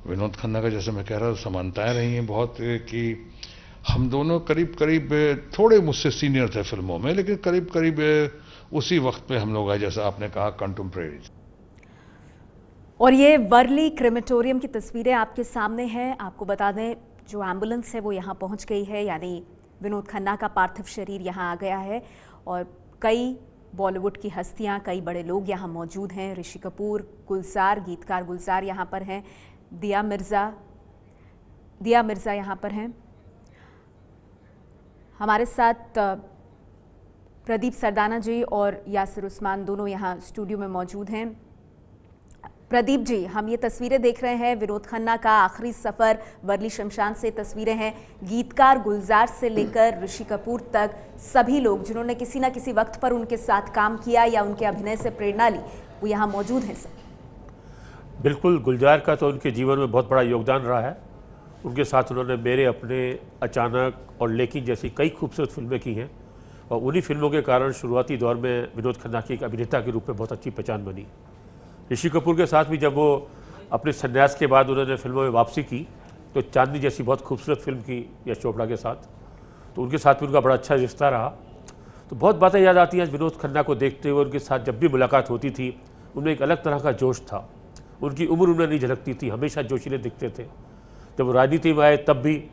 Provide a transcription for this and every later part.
विनोद खन्ना का जैसे मैं कह रहा हूँ समानताएं रही हैं बहुत कि हम दोनों करीब करीब थोड़े मुझसे सीनियर थे फिल्मों में, लेकिन करीब करीब उसी वक्त पे हम लोग आए, जैसा आपने कहा कंटेम्परेरी। और ये वर्ली क्रेमेटोरियम की तस्वीरें आपके सामने हैं। आपको बता दें जो एम्बुलेंस है वो यहाँ पहुँच गई है, यानी विनोद खन्ना का पार्थिव शरीर यहाँ आ गया है। और कई बॉलीवुड की हस्तियाँ, कई बड़े लोग यहाँ मौजूद हैं। ऋषि कपूर, गुलजार, गीतकार गुलजार यहाँ पर हैं। दिया मिर्ज़ा यहाँ पर हैं। हमारे साथ प्रदीप सरदाना जी और यासिर उस्मान दोनों यहाँ स्टूडियो में मौजूद हैं। प्रदीप जी, हम ये तस्वीरें देख रहे हैं विनोद खन्ना का आखिरी सफ़र वर्ली शमशान से तस्वीरें हैं। गीतकार गुलजार से लेकर ऋषि कपूर तक सभी लोग जिन्होंने किसी न किसी वक्त पर उनके साथ काम किया या उनके अभिनय से प्रेरणा ली, वो यहाँ मौजूद हैं सब। बिल्कुल, गुलजार का तो उनके जीवन में बहुत बड़ा योगदान रहा है। उनके साथ उन्होंने मेरे अपने, अचानक और लेकिन जैसी कई खूबसूरत फिल्में की हैं, और उन्हीं फिल्मों के कारण शुरुआती दौर में विनोद खन्ना की एक अभिनेता के रूप में बहुत अच्छी पहचान बनी। ऋषि कपूर के साथ भी जब वो अपने संन्यास के बाद उन्होंने फिल्मों में वापसी की, तो चांदनी जैसी बहुत खूबसूरत फिल्म की यश चोपड़ा के साथ, तो उनके साथ भी उनका बड़ा अच्छा रिश्ता रहा। तो बहुत बातें याद आती हैं विनोद खन्ना को देखते हुए। उनके साथ जब भी मुलाकात होती थी, उनमें एक अलग तरह का जोश था। उनकी उम्र उन्हें नहीं झलकती थी, हमेशा जोशीले दिखते थे। जब वो राजनीति में आए तब भी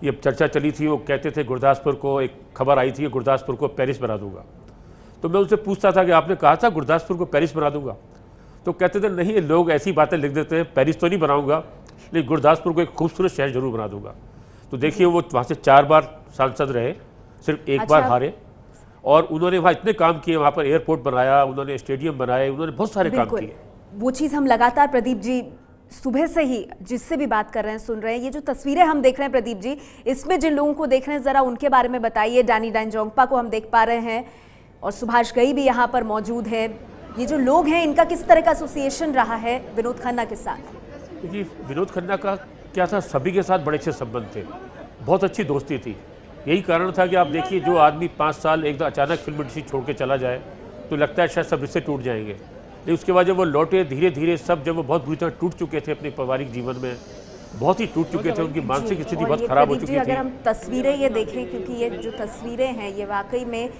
ये चर्चा चली थी, वो कहते थे गुरदासपुर को, एक खबर आई थी कि गुरदासपुर को पेरिस बना दूंगा। तो मैं उनसे पूछता था कि आपने कहा था गुरदासपुर को पेरिस बना दूंगा? तो कहते थे नहीं, ये लोग ऐसी बातें लिख देते हैं, पेरिस तो नहीं बनाऊंगा, लेकिन गुरदासपुर को एक खूबसूरत शहर जरूर बना दूंगा। तो देखिए, वो वहाँ से 4 बार सांसद रहे, सिर्फ एक बार हारे, और उन्होंने वहाँ इतने काम किए, वहाँ पर एयरपोर्ट बनाया, उन्होंने स्टेडियम बनाए, उन्होंने बहुत सारे काम किए। वो चीज़ हम लगातार प्रदीप जी सुबह से ही जिससे भी बात कर रहे हैं, सुन रहे हैं। ये जो तस्वीरें हम देख रहे हैं प्रदीप जी, इसमें जिन लोगों को देख रहे हैं जरा उनके बारे में बताइए। डैनी डांजोंगपा को हम देख पा रहे हैं और सुभाष घई भी यहाँ पर मौजूद है। ये जो लोग हैं, इनका किस तरह का एसोसिएशन रहा है विनोद खन्ना के साथ? देखिए, विनोद खन्ना का क्या था, सभी के साथ बड़े अच्छे संबंध थे, बहुत अच्छी दोस्ती थी। यही कारण था कि आप देखिए, जो आदमी 5 साल एकदम अचानक फिल्म इंडस्ट्री छोड़ के चला जाए तो लगता है शायद सब रिश्ते टूट जाएंगे, लेकिन उसके बाद जब वो लौटे, धीरे धीरे सब, जब वो बहुत बुरी तरह टूट चुके थे अपने पारिवारिक जीवन में, बहुत ही टूट चुके थे, उनकी मानसिक स्थिति बहुत खराब हो चुकी थी। अगर हम तस्वीरें ये देखें, क्योंकि ये जो तस्वीरें हैं ये वाकई में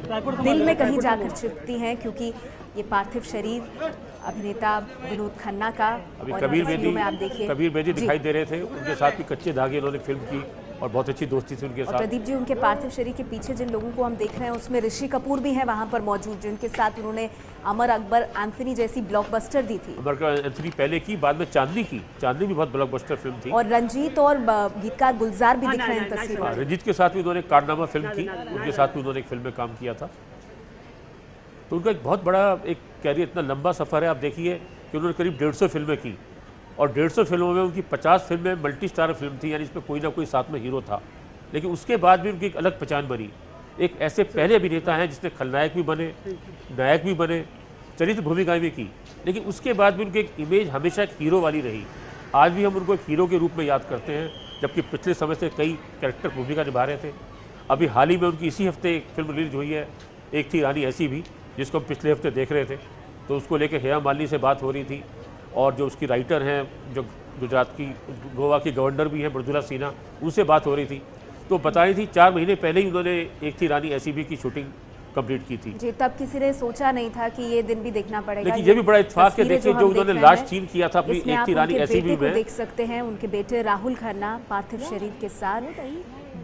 दिल में कहीं जाकर चिपकती हैं, क्योंकि ये पार्थिव शरीर अभिनेता विनोद खन्ना का, अभी और कबीर बेदी दिखाई दे रहे थे, उनके साथ भी कच्चे धागे इन्होंने फिल्म की और बहुत अच्छी दोस्ती थी उनके साथ। प्रदीप जी, उनके पार्थिव शरीर के पीछे जिन लोगों को हम देख रहे हैं उसमें ऋषि कपूर भी हैं वहां पर मौजूद, जिनके साथ उन्होंने अमर अकबर एंथनी जैसी ब्लॉकबस्टर दी थी। अमर अकबर एंथनी पहले की, बाद में चांदनी की। चांदनी भी बहुत ब्लॉकबस्टर फिल्म थी। और रंजीत और गीतकार गुलजार भी दिख रहे हैं तस्वीरों में। रंजीत के साथ भी उन्होंने कारनामा फिल्म की, उनके साथ भी उन्होंने एक फिल्म में काम किया था। तो उनका एक बहुत बड़ा एक कैरियर, इतना लंबा सफ़र है। आप देखिए कि उन्होंने करीब 150 फिल्में की, और 150 फिल्मों में उनकी 50 फिल्में मल्टी स्टार फिल्म थी, यानी इसमें कोई ना कोई साथ में हीरो था। लेकिन उसके बाद भी उनकी एक अलग पहचान बनी। एक ऐसे पहले अभिनेता हैं जिसने खलनायक भी बने, नायक भी बने, चरित्र भूमिकाएं भी की, लेकिन उसके बाद भी उनकी एक इमेज हमेशा एक हीरो वाली रही। आज भी हम उनको एक हीरो के रूप में याद करते हैं, जबकि पिछले समय से कई कैरेक्टर भूमिका निभा रहे थे। अभी हाल ही में उनकी इसी हफ्ते एक फिल्म रिलीज हुई है, एक थी रानी ऐसी भी, जिसको हम पिछले हफ्ते देख रहे थे। तो उसको लेकर हेमा मालिनी से बात हो रही थी, और जो उसकी राइटर हैं, जो गुजरात की, गोवा की गवर्नर भी हैं मृदुला सिन्हा, उनसे बात हो रही थी। तो बता रही थी 4 महीने पहले ही उन्होंने एक थी रानी ऐसी भी की शूटिंग कंप्लीट की थी। जी, तब किसी ने सोचा नहीं था कि ये दिन भी देखना पड़ेगा। लेकिन ये भी बड़ा इत्तेफाक है। देखिए, जो उन्होंने लास्ट सीन किया था अपनी एक थी रानी ऐसी भी में, देख सकते हैं उनके बेटे राहुल खन्ना पार्थिव शरीर के साथ,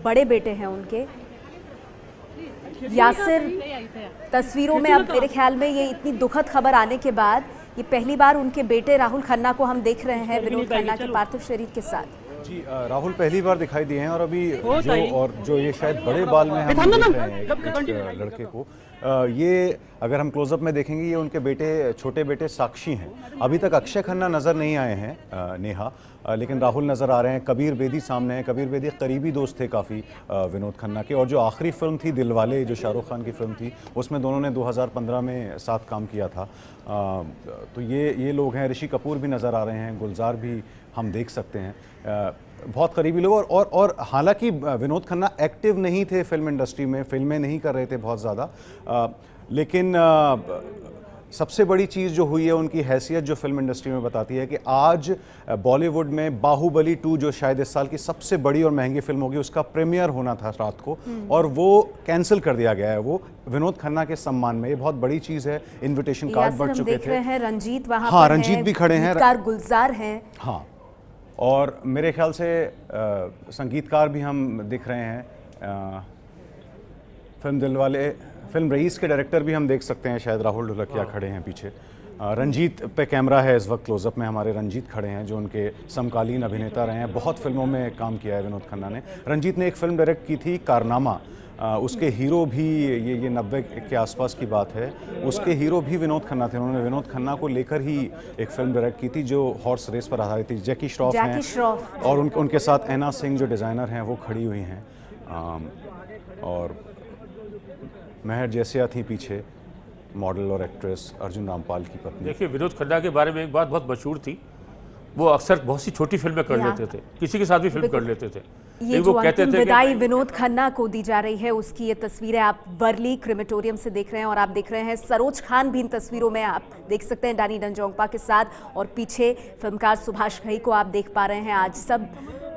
बड़े बेटे हैं उनके। यासिर, तस्वीरों में अब मेरे ख्याल में ये इतनी दुखद खबर आने के बाद ये पहली बार उनके बेटे राहुल खन्ना को हम देख रहे हैं विनोद खन्ना के पार्थिव शरीर के साथ। जी, राहुल पहली बार दिखाई दिए हैं, और अभी जो ये शायद बड़े बाल में हम देख रहे हैं एक लड़के को, ये अगर हम क्लोजअप में देखेंगे, ये उनके बेटे, छोटे बेटे साक्षी हैं। अभी तक अक्षय खन्ना नज़र नहीं आए हैं, नेहा, लेकिन राहुल नज़र आ रहे हैं। कबीर बेदी सामने हैं। कबीर बेदी करीबी दोस्त थे काफ़ी विनोद खन्ना के, और जो आखिरी फिल्म थी दिलवाले, जो शाहरुख खान की फिल्म थी, उसमें दोनों ने 2015 में साथ काम किया था। तो ये लोग हैं। ऋषि कपूर भी नज़र आ रहे हैं, गुलजार भी हम देख सकते हैं, बहुत करीबी लोग। और हालांकि विनोद खन्ना एक्टिव नहीं थे फिल्म इंडस्ट्री में, फिल्में नहीं कर रहे थे बहुत ज़्यादा, लेकिन सबसे बड़ी चीज़ जो हुई है, उनकी हैसियत जो फिल्म इंडस्ट्री में बताती है कि आज बॉलीवुड में बाहुबली 2 जो शायद इस साल की सबसे बड़ी और महंगी फिल्म होगी, उसका प्रीमियर होना था रात को और वो कैंसिल कर दिया गया है, वो विनोद खन्ना के सम्मान में। ये बहुत बड़ी चीज़ है। इन्विटेशन कार्ड बढ़ चुके देख रहे हैं रंजीत वहां हाँ, पर रंजीत भी खड़े हैं, गीतकार गुलजार हैं। हाँ, और मेरे ख्याल से संगीतकार भी हम दिख रहे हैं। फिल्म दिलवाले, फिल्म रईस के डायरेक्टर भी हम देख सकते हैं, शायद राहुल ढोलकिया खड़े हैं पीछे। रंजीत पे कैमरा है इस वक्त, क्लोजअप में हमारे रंजीत खड़े हैं जो उनके समकालीन अभिनेता रहे हैं, बहुत फिल्मों में काम किया है विनोद खन्ना ने। रंजीत ने एक फिल्म डायरेक्ट की थी कारनामा, उसके हीरो भी ये 90 के आसपास की बात है, उसके हीरो भी विनोद खन्ना थे। उन्होंने विनोद खन्ना को लेकर ही एक फिल्म डायरेक्ट की थी जो हॉर्स रेस पर आधारित थी। जैकी श्रॉफ हैं और उनके साथ ऐना सिंह जो डिज़ाइनर हैं वो खड़ी हुई हैं, और महर जैसिया थी पीछे, मॉडल और एक्ट्रेस, अर्जुन रामपाल की पत्नी। देखिए, विनोद खन्ना के बारे में एक बात बहुत मशहूर थी, वो अक्सर बहुत सी छोटी फिल्में कर लेते थे, किसी के साथ भी फिल्म कर लेते थे। ये जो अंतिम विदाई विनोद खन्ना को दी जा रही है, उसकी ये तस्वीरें आप वर्ली क्रिमेटोरियम से देख रहे हैं और आप देख रहे हैं सरोज खान भी इन तस्वीरों में आप देख सकते हैं डैनी डेंजोंगपा के साथ, और पीछे फिल्मकार सुभाष घई को आप देख पा रहे हैं। आज सब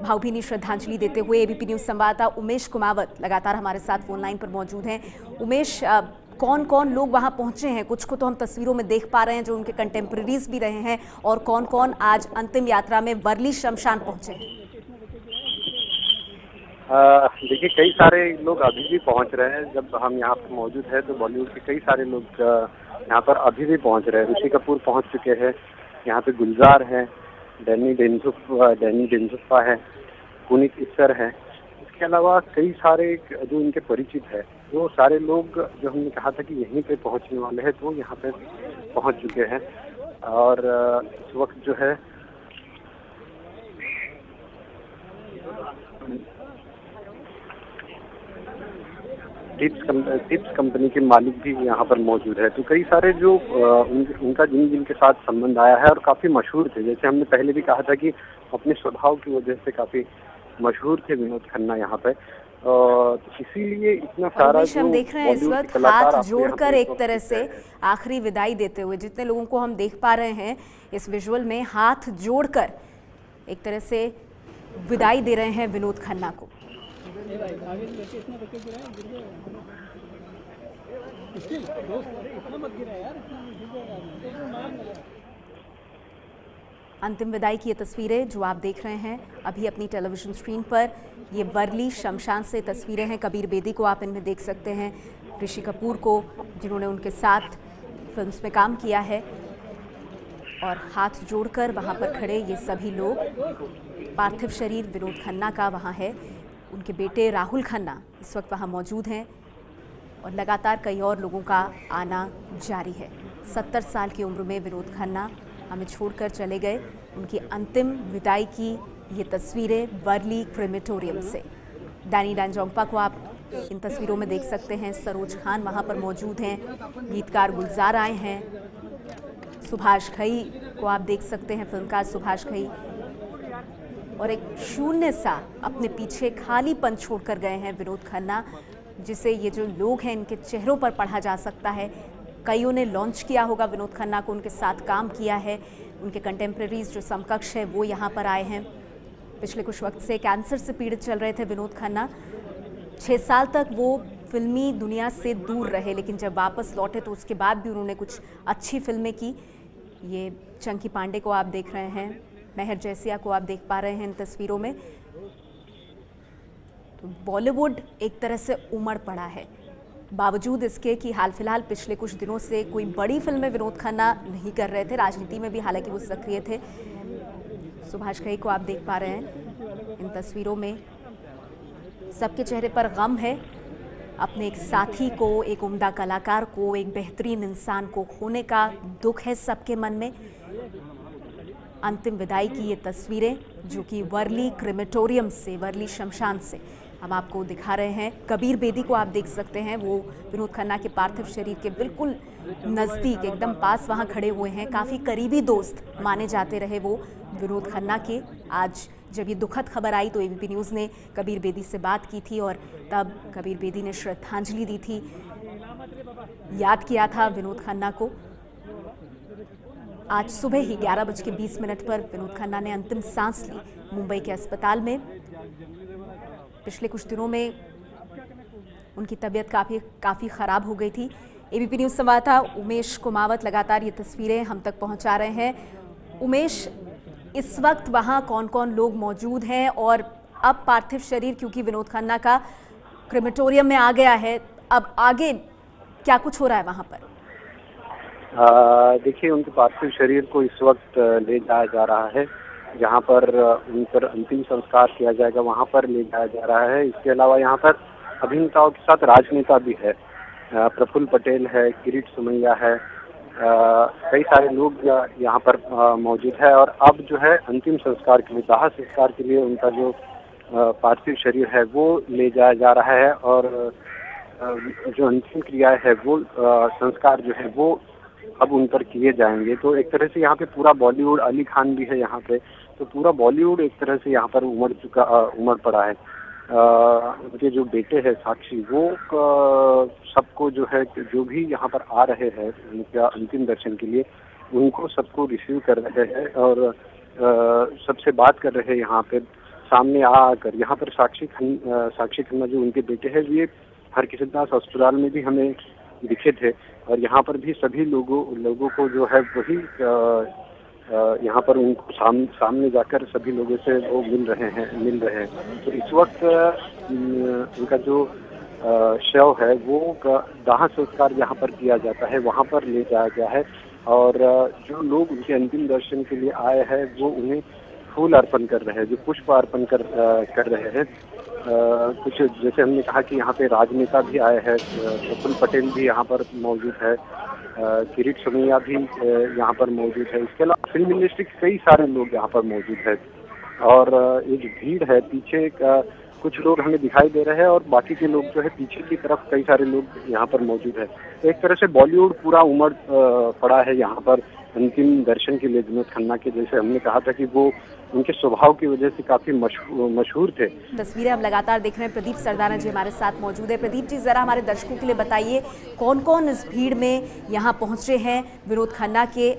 भावभीनी श्रद्धांजलि देते हुए एबीपी न्यूज संवाददाता उमेश कुमावत लगातार हमारे साथ फोन लाइन पर मौजूद हैं। उमेश, कौन कौन लोग वहां पहुंचे हैं? कुछ को तो हम तस्वीरों में देख पा रहे हैं जो उनके कंटेम्प्रेरीज भी रहे हैं, और कौन कौन आज अंतिम यात्रा में वर्ली शमशान पहुंचे हैं? देखिए, कई सारे लोग अभी भी पहुंच रहे हैं। जब हम यहाँ पर मौजूद हैं तो बॉलीवुड के कई सारे लोग यहाँ पर अभी भी पहुंच रहे हैं। ऋषि कपूर पहुंच चुके हैं, यहाँ पे गुलजार है, डैनी डेंजोंगपा है, पुनीत इस्सर है। इसके अलावा कई सारे जो इनके परिचित है, वो सारे लोग जो हमने कहा था कि यहीं पे पहुंचने वाले हैं, तो यहाँ पे पहुंच चुके हैं। और इस वक्त जो है टिप्स कंपनी के मालिक भी यहाँ पर मौजूद है। तो कई सारे जो उनका जिनके साथ संबंध आया है और काफी मशहूर थे, जैसे हमने पहले भी कहा था कि अपने स्वभाव की वजह से काफी मशहूर थे विनोद खन्ना यहाँ पे, इसीलिए इतना सारा जो हम देख रहे हैं इस वक्त हाथ जोड़कर एक तरह से आखिरी विदाई देते हुए, जितने लोगों को हम देख पा रहे हैं इस विजुअल में, हाथ जोड़कर एक तरह से विदाई दे रहे हैं विनोद खन्ना को। अंतिम विदाई की ये तस्वीरें जो आप देख रहे हैं अभी अपनी टेलीविजन स्क्रीन पर, ये वर्ली शमशान से तस्वीरें हैं। कबीर बेदी को आप इनमें देख सकते हैं, ऋषि कपूर को जिन्होंने उनके साथ फिल्म्स में काम किया है, और हाथ जोड़कर वहां पर खड़े ये सभी लोग। पार्थिव शरीर विनोद खन्ना का वहां है, उनके बेटे राहुल खन्ना इस वक्त वहां मौजूद हैं, और लगातार कई और लोगों का आना जारी है। 70 साल की उम्र में विनोद खन्ना हमें छोड़कर चले गए। उनकी अंतिम विदाई की ये तस्वीरें वर्ली क्रिमेटोरियम से। डैनी डेंजोंगपा को आप इन तस्वीरों में देख सकते हैं, सरोज खान वहां पर मौजूद हैं, गीतकार गुलजार आए हैं, सुभाष घई को आप देख सकते हैं, फिल्मकार सुभाष घई, और एक शून्य सा अपने पीछे खालीपन छोड़कर गए हैं विनोद खन्ना, जिसे ये जो लोग हैं इनके चेहरों पर पढ़ा जा सकता है। कईयों ने लॉन्च किया होगा विनोद खन्ना को, उनके साथ काम किया है, उनके कंटेम्प्रेरीज जो समकक्ष है वो यहाँ पर आए हैं। पिछले कुछ वक्त से कैंसर से पीड़ित चल रहे थे विनोद खन्ना। 6 साल तक वो फिल्मी दुनिया से दूर रहे, लेकिन जब वापस लौटे तो उसके बाद भी उन्होंने कुछ अच्छी फिल्में की। ये चंकी पांडे को आप देख रहे हैं, महर जैसिया को आप देख पा रहे हैं इन तस्वीरों में। तो बॉलीवुड एक तरह से उमड़ पड़ा है, बावजूद इसके कि हाल फिलहाल पिछले कुछ दिनों से कोई बड़ी फिल्में विनोद खन्ना नहीं कर रहे थे। राजनीति में भी हालांकि वो सक्रिय थे। सुभाष घई को आप देख पा रहे हैं इन तस्वीरों में, सबके चेहरे पर गम है। अपने एक साथी को, एक उम्दा कलाकार को, एक बेहतरीन इंसान को खोने का दुख है सबके मन में। अंतिम विदाई की ये तस्वीरें जो कि वर्ली क्रिमेटोरियम से, वर्ली शमशान से हम आपको दिखा रहे हैं। कबीर बेदी को आप देख सकते हैं, वो विनोद खन्ना के पार्थिव शरीर के बिल्कुल नज़दीक, एकदम पास वहाँ खड़े हुए हैं। काफ़ी करीबी दोस्त माने जाते रहे वो विनोद खन्ना के। आज जब ये दुखद खबर आई तो एबीपी न्यूज़ ने कबीर बेदी से बात की थी, और तब कबीर बेदी ने श्रद्धांजलि दी थी, याद किया था विनोद खन्ना को। आज सुबह ही 11:20 पर विनोद खन्ना ने अंतिम सांस ली मुंबई के अस्पताल में। पिछले कुछ दिनों में उनकी तबीयत काफी खराब हो गई थी। एबीपी न्यूज संवाददाता उमेश कुमावत लगातार ये तस्वीरें हम तक पहुंचा रहे हैं। उमेश, इस वक्त वहां कौन कौन लोग मौजूद हैं और अब पार्थिव शरीर क्योंकि विनोद खन्ना का क्रेमेटोरियम में आ गया है, अब आगे क्या कुछ हो रहा है वहां पर? देखिए, उनके पार्थिव शरीर को इस वक्त ले जाया जा रहा है, जहां पर उन पर अंतिम संस्कार किया जाएगा वहां पर ले जाया जा रहा है। इसके अलावा यहाँ पर अभिनेताओं के साथ राजनेता भी है, प्रफुल्ल पटेल है, किरीट सोमैया है, कई सारे लोग यहाँ पर मौजूद है। और अब जो है अंतिम संस्कार के लिए, दाह संस्कार के लिए उनका जो पार्थिव शरीर है वो ले जाया जा रहा है। और जो अंतिम क्रिया है वो संस्कार जो है वो अब उन पर किए जाएंगे। तो एक तरह से यहाँ पे पूरा बॉलीवुड, अली खान भी है यहाँ पे, तो पूरा बॉलीवुड एक तरह से यहाँ पर उमड़ पड़ा है। उनके जो बेटे हैं साक्षी, वो सबको जो है, जो भी यहाँ पर आ रहे हैं उनका अंतिम दर्शन के लिए, उनको सबको रिसीव कर रहे हैं और सबसे बात कर रहे हैं यहाँ पे सामने आकर। यहाँ पर साक्षी खन्ना जो उनके बेटे हैं, ये हरकिशनदास अस्पताल में भी हमें दिखे थे और यहाँ पर भी सभी लोगों को जो है वही यहाँ पर उनको सामने जाकर सभी लोगों से वो मिल रहे हैं। तो इस वक्त उनका जो शव है वो दाह संस्कार यहाँ पर किया जाता है, वहाँ पर ले जाया गया है। और जो लोग उनके अंतिम दर्शन के लिए आए हैं वो उन्हें फूल अर्पण कर रहे हैं, जो पुष्प अर्पण कर रहे हैं। कुछ जैसे हमने कहा कि यहाँ पे राजनेता भी आए हैं, प्रफुल्ल पटेल भी यहाँ पर मौजूद है, किरीट सोमैया भी यहाँ पर मौजूद है। इसके अलावा फिल्म इंडस्ट्री के कई सारे लोग यहाँ पर मौजूद है और एक भीड़ है। पीछे कुछ लोग हमें दिखाई दे रहे हैं और बाकी के लोग जो है पीछे की तरफ कई सारे लोग यहाँ पर मौजूद है। एक तरह से बॉलीवुड पूरा उमड़ पड़ा है यहाँ पर अंतिम दर्शन के लिए विनोद खन्ना के। जैसे हमने कहा था कि वो उनके स्वभाव की वजह से काफी मशहूर थे। तस्वीरें हम लगातार देख रहे हैं। प्रदीप सरदाना जी हमारे साथ मौजूद है। प्रदीप जी, जरा हमारे दर्शकों के लिए बताइए कौन कौन इस भीड़ में यहाँ पहुंचे हैं विनोद खन्ना के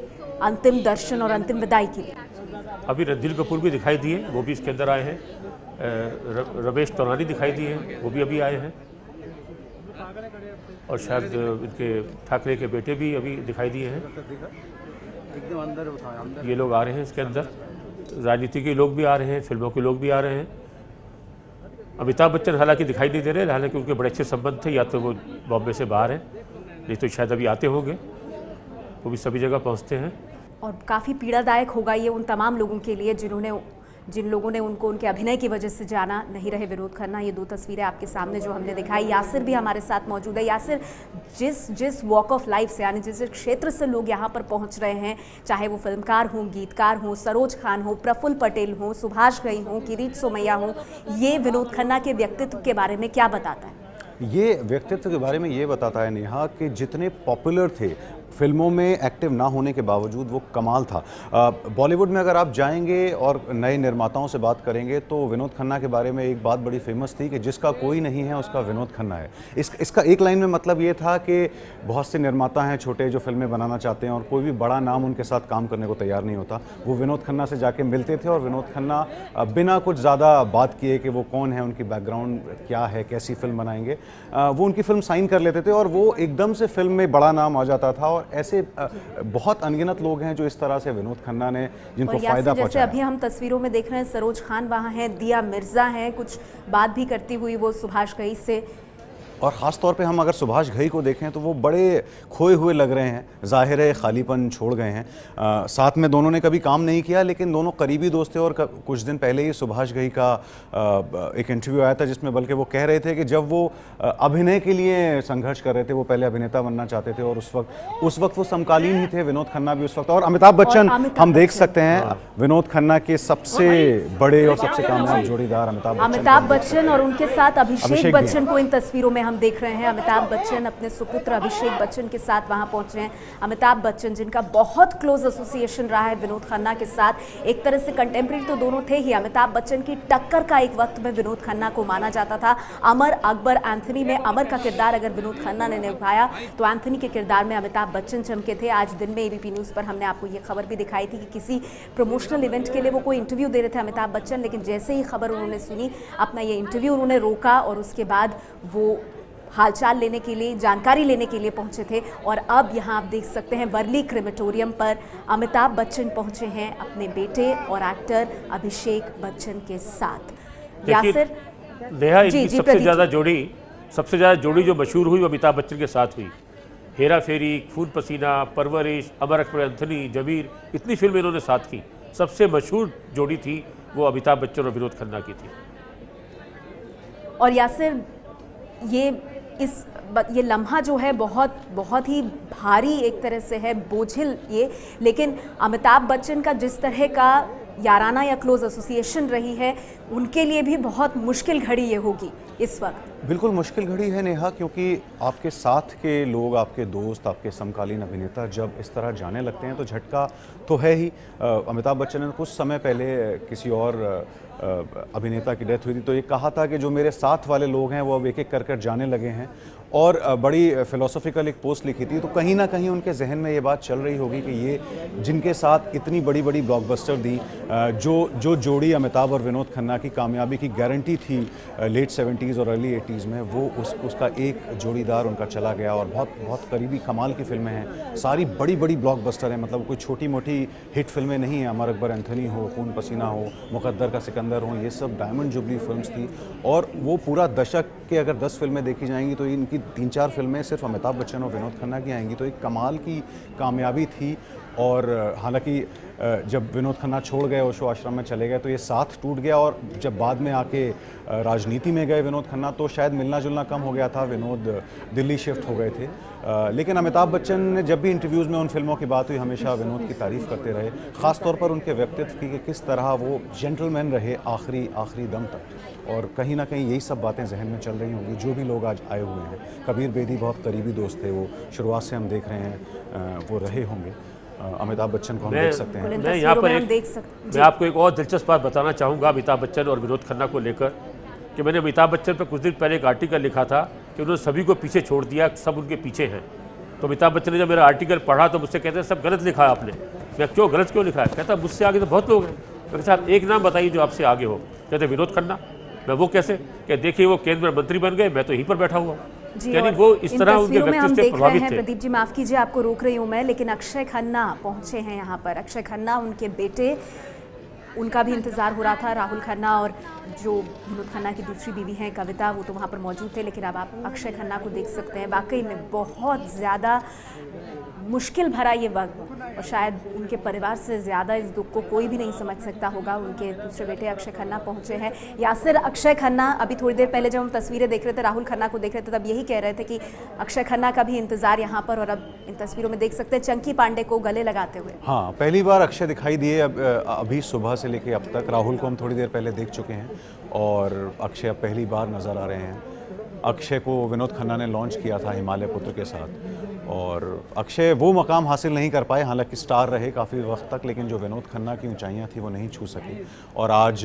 अंतिम दर्शन और अंतिम विदाई के लिए? अभी रणधीर कपूर भी दिखाई दिए, वो भी इसके अंदर आए हैं। रमेश तौरानी दिखाई दिए हैं, वो भी अभी आए हैं। और शायद इनके ठाकरे के बेटे भी अभी दिखाई दिए हैं। ये लोग आ रहे हैं इसके अंदर। राजनीति के लोग भी आ रहे हैं, फिल्मों के लोग भी आ रहे हैं। अमिताभ बच्चन हालांकि दिखाई नहीं दे रहे, हालांकि उनके बड़े अच्छे संबंध थे, या तो वो बॉम्बे से बाहर हैं, नहीं तो शायद अभी आते होंगे। वो भी सभी जगह पहुंचते हैं। और काफ़ी पीड़ादायक होगा ये उन तमाम लोगों के लिए जिन लोगों ने उनको उनके अभिनय की वजह से जाना नहीं रहे विनोद खन्ना। ये दो तस्वीरें आपके सामने जो हमने दिखाई। यासिर भी हमारे साथ मौजूद है। यासिर, जिस वॉक ऑफ लाइफ से, यानी जिस क्षेत्र से लोग यहाँ पर पहुँच रहे हैं, चाहे वो फिल्मकार हों, गीतकार हों, सरोज खान हो, प्रफुल्ल पटेल हो, सुभाष घई हो, किरीट सोमैया हो, ये विनोद खन्ना के व्यक्तित्व के बारे में क्या बताता है? ये व्यक्तित्व के बारे में ये बताता है नेहा कि जितने पॉपुलर थे, फिल्मों में एक्टिव ना होने के बावजूद वो कमाल था। बॉलीवुड में अगर आप जाएंगे और नए निर्माताओं से बात करेंगे तो विनोद खन्ना के बारे में एक बात बड़ी फेमस थी कि जिसका कोई नहीं है उसका विनोद खन्ना है। इसका एक लाइन में मतलब ये था कि बहुत से निर्माता हैं छोटे जो फिल्में बनाना चाहते हैं और कोई भी बड़ा नाम उनके साथ काम करने को तैयार नहीं होता। वो विनोद खन्ना से जाके मिलते थे और विनोद खन्ना बिना कुछ ज़्यादा बात किए कि वो कौन है, उनकी बैकग्राउंड क्या है, कैसी फिल्म बनाएंगे, वो उनकी फिल्म साइन कर लेते थे और वो एकदम से फिल्म में बड़ा नाम आ जाता था। और ऐसे बहुत अनगिनत लोग हैं जो इस तरह से विनोद खन्ना ने जिनको फायदा पहुंचाया। जैसे अभी हम तस्वीरों में देख रहे हैं, सरोज खान वहां है, दिया मिर्जा है, कुछ बात भी करती हुई वो सुभाष घई से। और ख़ास तौर पे हम अगर सुभाष घई को देखें तो वो बड़े खोए हुए लग रहे हैं, ज़ाहिर है खालीपन छोड़ गए हैं। साथ में दोनों ने कभी काम नहीं किया लेकिन दोनों करीबी दोस्त थे। और कुछ दिन पहले ही सुभाष घई का एक इंटरव्यू आया था जिसमें बल्कि वो कह रहे थे कि जब वो अभिनय के लिए संघर्ष कर रहे थे, वो पहले अभिनेता बनना चाहते थे और उस वक्त वो समकालीन ही थे, विनोद खन्ना भी उस वक्त। और अमिताभ बच्चन हम देख सकते हैं, विनोद खन्ना के सबसे बड़े और सबसे कामयाब जोड़ीदार अमिताभ बच्चन और उनके साथ अभिषेक बच्चन को इन तस्वीरों में हम देख रहे हैं अमिताभ बच्चन अपने सुपुत्र अभिषेक बच्चन के साथ वहां पहुंचे हैं। अमिताभ बच्चन जिनका बहुत क्लोज एसोसिएशन रहा है विनोद खन्ना के साथ, एक तरह से कंटेम्प्रेरी तो दोनों थे ही। अमिताभ बच्चन की टक्कर का एक वक्त में विनोद खन्ना को माना जाता था। अमर अकबर एंथनी में अमर का किरदार अगर विनोद खन्ना ने निभाया तो एंथनी के किरदार में अमिताभ बच्चन चमके थे। आज दिन में एबीपी न्यूज़ पर हमने आपको ये खबर भी दिखाई थी कि किसी प्रमोशनल इवेंट के लिए वो कोई इंटरव्यू दे रहे थे अमिताभ बच्चन, लेकिन जैसे ही खबर उन्होंने सुनी अपना ये इंटरव्यू उन्होंने रोका और उसके बाद वो हालचाल लेने के लिए, जानकारी लेने के लिए पहुंचे थे। और अब यहाँ आप देख सकते हैं वर्ली क्रेमेटोरियम पर अमिताभ बच्चन पहुंचे हैं अपने बेटे और एक्टर अभिषेक बच्चन के साथ। यासिर, नेहा, इनकी सबसे ज़्यादा जोड़ी जो मशहूर हुई वो अमिताभ बच्चन के साथ हुई। हेरा फेरी, खून पसीना, परवरिश, अमर अकबर एंथनी, जबीर, इतनी फिल्में इन्होंने साथ की। सबसे मशहूर जोड़ी थी वो अमिताभ बच्चन और विनोद खन्ना की थी। और यासिर, ये लम्हा जो है बहुत ही भारी एक तरह से है, बोझिल ये, लेकिन अमिताभ बच्चन का जिस तरह का याराना या क्लोज एसोसिएशन रही है उनके लिए भी बहुत मुश्किल घड़ी ये होगी इस वक्त। बिल्कुल मुश्किल घड़ी है नेहा, क्योंकि आपके साथ के लोग, आपके दोस्त, आपके समकालीन अभिनेता जब इस तरह जाने लगते हैं तो झटका तो है ही। अमिताभ बच्चन ने कुछ समय पहले किसी और अभिनेता की डेथ हुई थी तो ये कहा था कि जो मेरे साथ वाले लोग हैं वो अब एक एक कर जाने लगे हैं, और बड़ी फिलोसॉफिकल एक पोस्ट लिखी थी। तो कहीं ना कहीं उनके जहन में ये बात चल रही होगी कि ये जिनके साथ इतनी बड़ी बड़ी ब्लॉकबस्टर दी, जो जोड़ी अमिताभ और विनोद खन्ना की कामयाबी की गारंटी थी लेट 70s और अर्ली 80s में, वो उसका एक जोड़ीदार उनका चला गया। और बहुत बहुत करीबी कमाल की फिल्में हैं, सारी बड़ी बड़ी ब्लॉकबस्टर हैं, मतलब कोई छोटी मोटी हिट फिल्में नहीं हैं। अमर अकबर एंथनी हो, खून पसीना हो, मुकद्दर का सिकंदर हो, ये सब डायमंड जुबली फिल्म्स थी। और वो पूरा दशक के अगर 10 फिल्में देखी जाएंगी तो इनकी 3-4 फिल्में सिर्फ अमिताभ बच्चन और विनोद खन्ना की आएंगी, तो एक कमाल की कामयाबी थी। और हालांकि जब विनोद खन्ना छोड़ गए, ओशो आश्रम में चले गए, तो ये साथ टूट गया। और जब बाद में आके राजनीति में गए विनोद खन्ना तो शायद मिलना जुलना कम हो गया था, विनोद दिल्ली शिफ्ट हो गए थे। लेकिन अमिताभ बच्चन ने जब भी इंटरव्यूज़ में उन फिल्मों की बात हुई हमेशा विनोद की तारीफ़ करते रहे, ख़ास तौर पर उनके व्यक्तित्व की कि किस तरह वो जेंटलमैन रहे आखिरी दम तक। और कहीं ना कहीं यही सब बातें जहन में चल रही होंगी जो भी लोग आज आए हुए हैं। कबीर बेदी बहुत करीबी दोस्त थे, वो शुरुआत से हम देख रहे हैं वो रहे होंगे। अमिताभ बच्चन को हम देख सकते हैं। मैं यहाँ पर मैं आपको एक और दिलचस्प बात बताना चाहूँगा अमिताभ बच्चन और विनोद खन्ना को लेकर, कि मैंने अमिताभ बच्चन पर कुछ दिन पहले एक आर्टिकल लिखा था कि उन्होंने सभी को पीछे छोड़ दिया, सब उनके पीछे हैं। तो अमिताभ बच्चन ने जब मेरा आर्टिकल पढ़ा तो मुझसे कहते हैं सब गलत लिखा है आपने। मैं गलत क्यों लिखा है? कहता मुझसे आगे तो बहुत लोग हैं। मैं साहब एक नाम बताइए जो आपसे आगे हो। कहते विनोद खन्ना। मैं वो कैसे? कि देखिए वो केंद्र में मंत्री बन गए, मैं तो यहीं पर बैठा हुआ। यानी वो इस तरह उनके व्यक्तित्व से प्रभावित थे। प्रदीप जी माफ कीजिए, आपको रोक रही हूँ मैं, लेकिन अक्षय खन्ना पहुंचे हैं यहाँ पर। अक्षय खन्ना, उनके बेटे, उनका भी इंतजार हो रहा था। राहुल खन्ना और जो विनोद खन्ना की दूसरी बीवी हैं कविता, वो तो वहाँ पर मौजूद थे। लेकिन अब आप अक्षय खन्ना को देख सकते हैं। वाकई में बहुत ज़्यादा मुश्किल भरा ये वक्त, और शायद उनके परिवार से ज़्यादा इस दुख को कोई भी नहीं समझ सकता होगा। उनके दूसरे बेटे अक्षय खन्ना पहुंचे हैं। यासिर, अक्षय खन्ना, अभी थोड़ी देर पहले जब हम तस्वीरें देख रहे थे, राहुल खन्ना को देख रहे थे, तब यही कह रहे थे कि अक्षय खन्ना का भी इंतजार यहाँ पर, और अब इन तस्वीरों में देख सकते हैं चंकी पांडे को गले लगाते हुए। हाँ, पहली बार अक्षय दिखाई दिए अभी सुबह से लेके अब तक। राहुल को हम थोड़ी देर पहले देख चुके हैं और अक्षय अब पहली बार नज़र आ रहे हैं। अक्षय को विनोद खन्ना ने लॉन्च किया था हिमालय पुत्र के साथ, और अक्षय वो मकाम हासिल नहीं कर पाए, हालांकि स्टार रहे काफ़ी वक्त तक, लेकिन जो विनोद खन्ना की ऊंचाइयां थी वो नहीं छू सके। और आज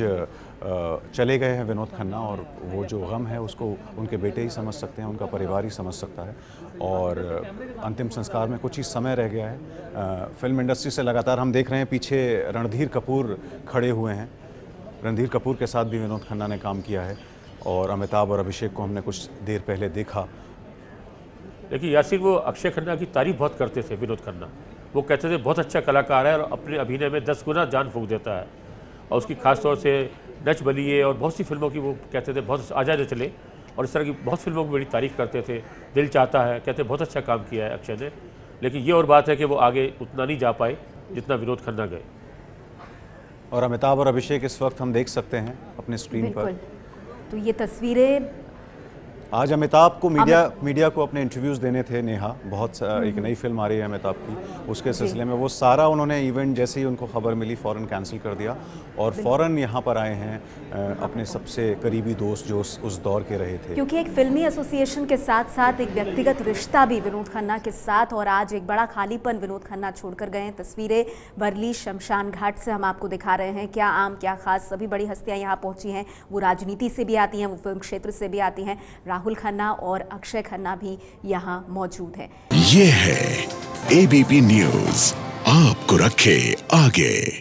चले गए हैं विनोद खन्ना, और वो जो गम है उसको उनके बेटे ही समझ सकते हैं, उनका परिवार ही समझ सकता है। और अंतिम संस्कार में कुछ ही समय रह गया है। फिल्म इंडस्ट्री से लगातार हम देख रहे हैं पीछे रणधीर कपूर खड़े हुए हैं। रणधीर कपूर के साथ भी विनोद खन्ना ने काम किया है, और अमिताभ और अभिषेक को हमने कुछ देर पहले देखा। लेकिन यासिर, वो अक्षय खन्ना की तारीफ बहुत करते थे विनोद खन्ना। वो कहते थे बहुत अच्छा कलाकार है और अपने अभिनय में 10 गुना जान फूंक देता है। और उसकी खास तौर से नच बलिए और बहुत सी फिल्मों की वो कहते थे बहुत आज़ाद चले, और इस तरह की बहुत फिल्मों की बड़ी तारीफ करते थे। दिल चाहता है, कहते बहुत अच्छा काम किया है अक्षय ने। लेकिन ये और बात है कि वो आगे उतना नहीं जा पाए जितना विनोद खन्ना गए। और अमिताभ और अभिषेक इस वक्त हम देख सकते हैं अपने स्क्रीन पर। तो ये तस्वीरें आज अमिताभ को मीडिया को अपने इंटरव्यूज़ देने थे नेहा, बहुत एक नई फिल्म आ रही है अमिताभ की, उसके सिलसिले में वो सारा उन्होंने इवेंट जैसे ही उनको खबर मिली फ़ौरन कैंसिल कर दिया और फ़ौरन यहाँ पर आए हैं अपने सबसे करीबी दोस्त जो उस दौर के रहे थे। क्योंकि एक फिल्मी एसोसिएशन के साथ साथ एक व्यक्तिगत रिश्ता भी विनोद खन्ना के साथ, और आज एक बड़ा खालीपन विनोद खन्ना छोड़कर गए हैं। तस्वीरें वर्ली शमशान घाट से हम आपको दिखा रहे हैं। क्या आम क्या खास, सभी बड़ी हस्तियां यहाँ पहुंची हैं। वो राजनीति से भी आती हैं, वो फिल्म क्षेत्र से भी आती हैं। राहुल खन्ना और अक्षय खन्ना भी यहाँ मौजूद हैं। ये है एबीपी न्यूज़, आपको रखे आगे।